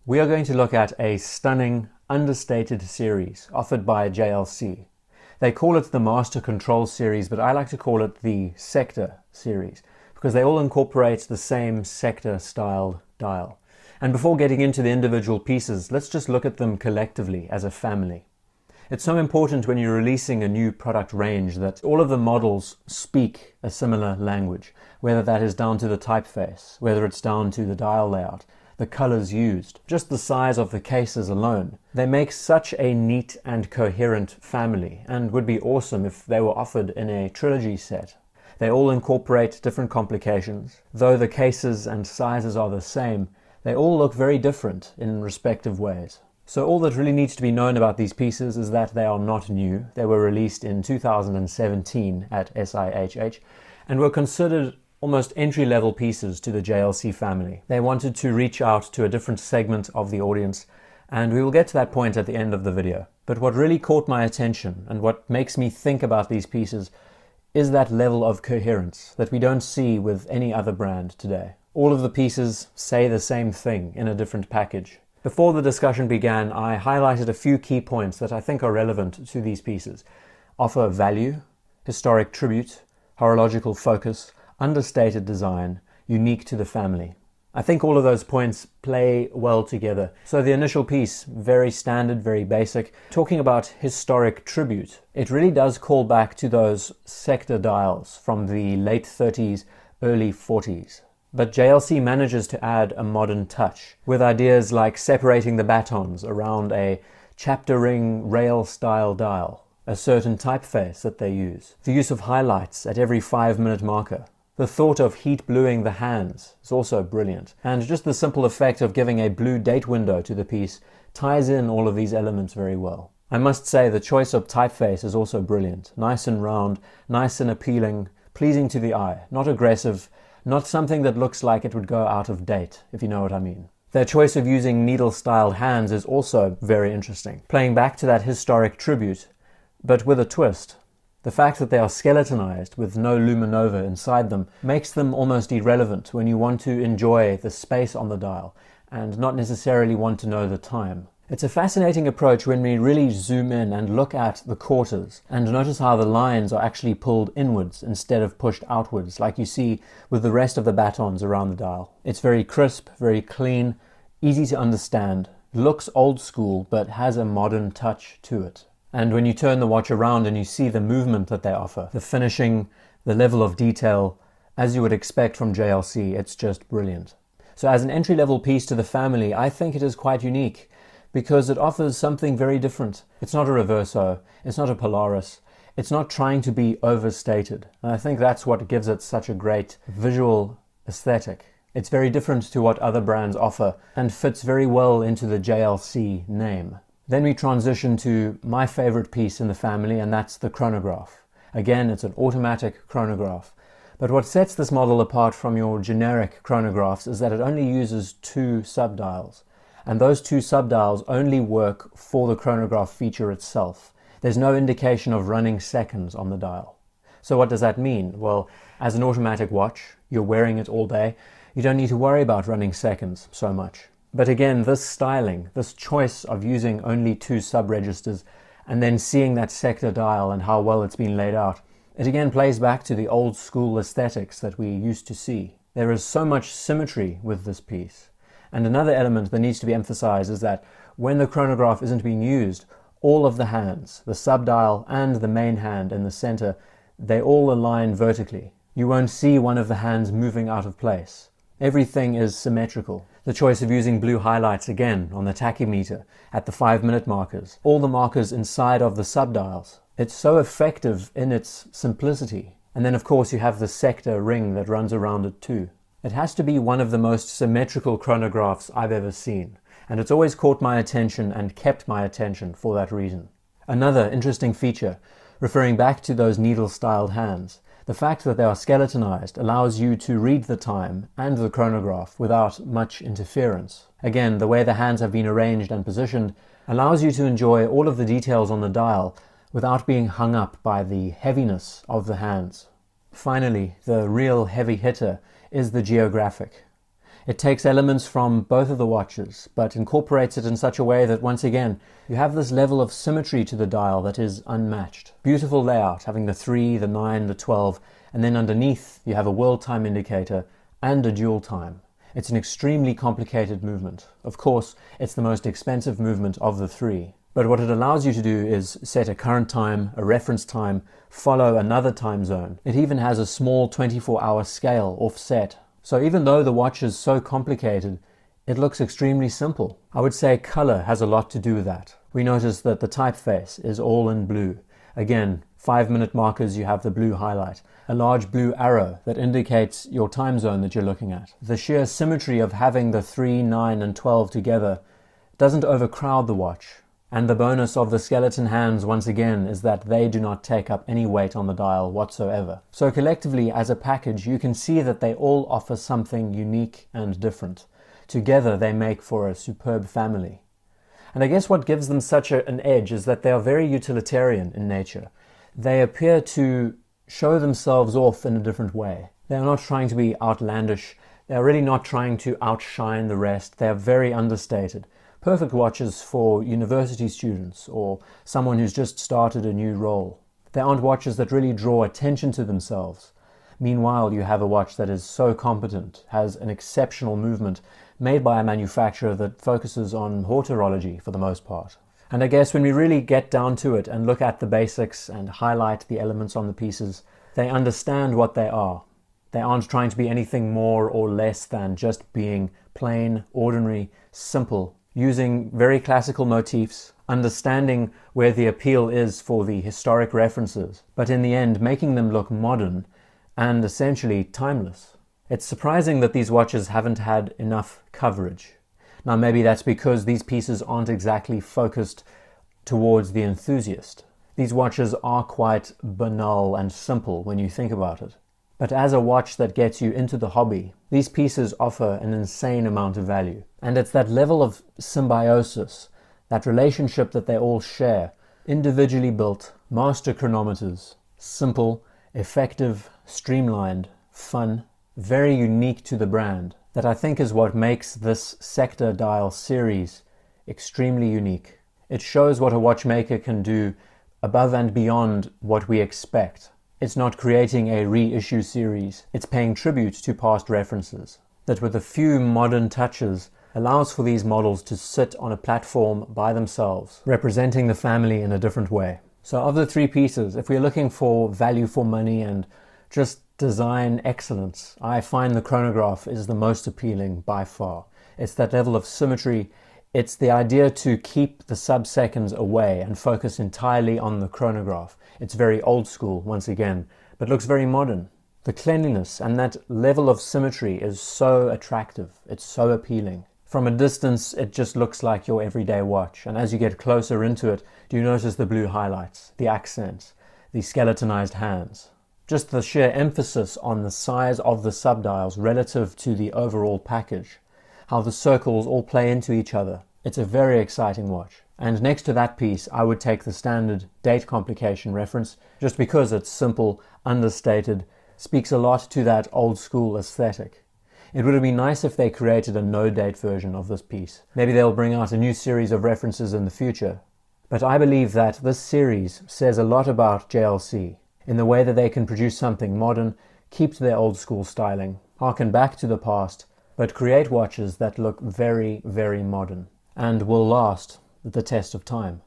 We are going to look at a stunning, understated series offered by JLC. They call it the Master Control series, but I like to call it the Sector series because they all incorporate the same sector-styled dial. And before getting into the individual pieces, let's just look at them collectively as a family. It's so important when you're releasing a new product range that all of the models speak a similar language, whether that is down to the typeface, whether it's down to the dial layout, the colors used, just the size of the cases alone. They make such a neat and coherent family and would be awesome if they were offered in a Trilogy set. They all incorporate different complications. Though the cases and sizes are the same, they all look very different in respective ways. So all that really needs to be known about these pieces is that they are not new. They were released in 2017 at SIHH and were considered almost entry-level pieces to the JLC family. They wanted to reach out to a different segment of the audience, and we will get to that point at the end of the video. But what really caught my attention and what makes me think about these pieces is that level of coherence that we don't see with any other brand today. All of the pieces say the same thing in a different package. Before the discussion began, I highlighted a few key points that I think are relevant to these pieces. Offer value, historic tribute, horological focus, understated design, unique to the family. I think all of those points play well together. So the initial piece, very standard, very basic, talking about historic tribute. It really does call back to those sector dials from the late 30s, early 40s. But JLC manages to add a modern touch with ideas like separating the batons around a chapter ring rail style dial, a certain typeface that they use, the use of highlights at every 5-minute marker. The thought of heat bluing the hands is also brilliant, and just the simple effect of giving a blue date window to the piece ties in all of these elements very well. I must say the choice of typeface is also brilliant, nice and round, nice and appealing, pleasing to the eye, not aggressive, not something that looks like it would go out of date, if you know what I mean. Their choice of using needle-styled hands is also very interesting, playing back to that historic tribute, but with a twist. The fact that they are skeletonized with no luminova inside them makes them almost irrelevant when you want to enjoy the space on the dial and not necessarily want to know the time. It's a fascinating approach when we really zoom in and look at the quarters and notice how the lines are actually pulled inwards instead of pushed outwards like you see with the rest of the batons around the dial. It's very crisp, very clean, easy to understand, looks old school but has a modern touch to it. And when you turn the watch around and you see the movement that they offer, the finishing, the level of detail, as you would expect from JLC, it's just brilliant. So as an entry-level piece to the family, I think it is quite unique because it offers something very different. It's not a Reverso, it's not a Polaris, it's not trying to be overstated. And I think that's what gives it such a great visual aesthetic. It's very different to what other brands offer and fits very well into the JLC name. Then we transition to my favorite piece in the family, and that's the chronograph. Again, it's an automatic chronograph. But what sets this model apart from your generic chronographs is that it only uses 2 subdials. And those 2 subdials only work for the chronograph feature itself. There's no indication of running seconds on the dial. So what does that mean? Well, as an automatic watch, you're wearing it all day, you don't need to worry about running seconds so much. But again, this styling, this choice of using only 2 sub-registers and then seeing that sector dial and how well it's been laid out, it again plays back to the old school aesthetics that we used to see. There is so much symmetry with this piece. And another element that needs to be emphasized is that when the chronograph isn't being used, all of the hands, the sub-dial and the main hand in the center, they all align vertically. You won't see one of the hands moving out of place. Everything is symmetrical. The choice of using blue highlights again on the tachymeter at the 5-minute markers, all the markers inside of the subdials. It's so effective in its simplicity. And then of course you have the sector ring that runs around it too. It has to be one of the most symmetrical chronographs I've ever seen, and it's always caught my attention and kept my attention for that reason. Another interesting feature, referring back to those needle-styled hands, the fact that they are skeletonized allows you to read the time and the chronograph without much interference. Again, the way the hands have been arranged and positioned allows you to enjoy all of the details on the dial without being hung up by the heaviness of the hands. Finally, the real heavy hitter is the Geographic. It takes elements from both of the watches, but incorporates it in such a way that once again, you have this level of symmetry to the dial that is unmatched. Beautiful layout, having the 3, the 9, the 12, and then underneath you have a world time indicator and a dual time. It's an extremely complicated movement. Of course, it's the most expensive movement of the 3. But what it allows you to do is set a current time, a reference time, follow another time zone. It even has a small 24-hour scale offset. So even though the watch is so complicated, it looks extremely simple. I would say color has a lot to do with that. We notice that the typeface is all in blue. Again, 5-minute markers, you have the blue highlight. A large blue arrow that indicates your time zone that you're looking at. The sheer symmetry of having the 3, 9 and 12 together doesn't overcrowd the watch. And the bonus of the skeleton hands once again is that they do not take up any weight on the dial whatsoever. So collectively as a package you can see that they all offer something unique and different. Together they make for a superb family. And I guess what gives them such an edge is that they are very utilitarian in nature. They appear to show themselves off in a different way. They are not trying to be outlandish. They are really not trying to outshine the rest. They are very understated. Perfect watches for university students or someone who's just started a new role. They aren't watches that really draw attention to themselves. Meanwhile, you have a watch that is so competent, has an exceptional movement, made by a manufacturer that focuses on horology for the most part. And I guess when we really get down to it and look at the basics and highlight the elements on the pieces, they understand what they are. They aren't trying to be anything more or less than just being plain, ordinary, simple, using very classical motifs, understanding where the appeal is for the historic references, but in the end making them look modern and essentially timeless. It's surprising that these watches haven't had enough coverage. Now maybe that's because these pieces aren't exactly focused towards the enthusiast. These watches are quite banal and simple when you think about it. But as a watch that gets you into the hobby, these pieces offer an insane amount of value. And it's that level of symbiosis, that relationship that they all share, individually built, master chronometers, simple, effective, streamlined, fun, very unique to the brand, that I think is what makes this Sector Dial series extremely unique. It shows what a watchmaker can do above and beyond what we expect. It's not creating a reissue series, it's paying tribute to past references. That with a few modern touches allows for these models to sit on a platform by themselves, representing the family in a different way. So of the 3 pieces, if we're looking for value for money and just design excellence, I find the Chronograph is the most appealing by far. It's that level of symmetry. It's the idea to keep the sub-seconds away and focus entirely on the chronograph. It's very old school, once again, but looks very modern. The cleanliness and that level of symmetry is so attractive. It's so appealing. From a distance, it just looks like your everyday watch. And as you get closer into it, do you notice the blue highlights, the accents, the skeletonized hands? Just the sheer emphasis on the size of the subdials relative to the overall package. How the circles all play into each other. It's a very exciting watch. And next to that piece, I would take the standard date complication reference, just because it's simple, understated, speaks a lot to that old school aesthetic. It would have been nice if they created a no-date version of this piece. Maybe they'll bring out a new series of references in the future. But I believe that this series says a lot about JLC, in the way that they can produce something modern, keep to their old school styling, harken back to the past, but create watches that look very, very modern and will last the test of time.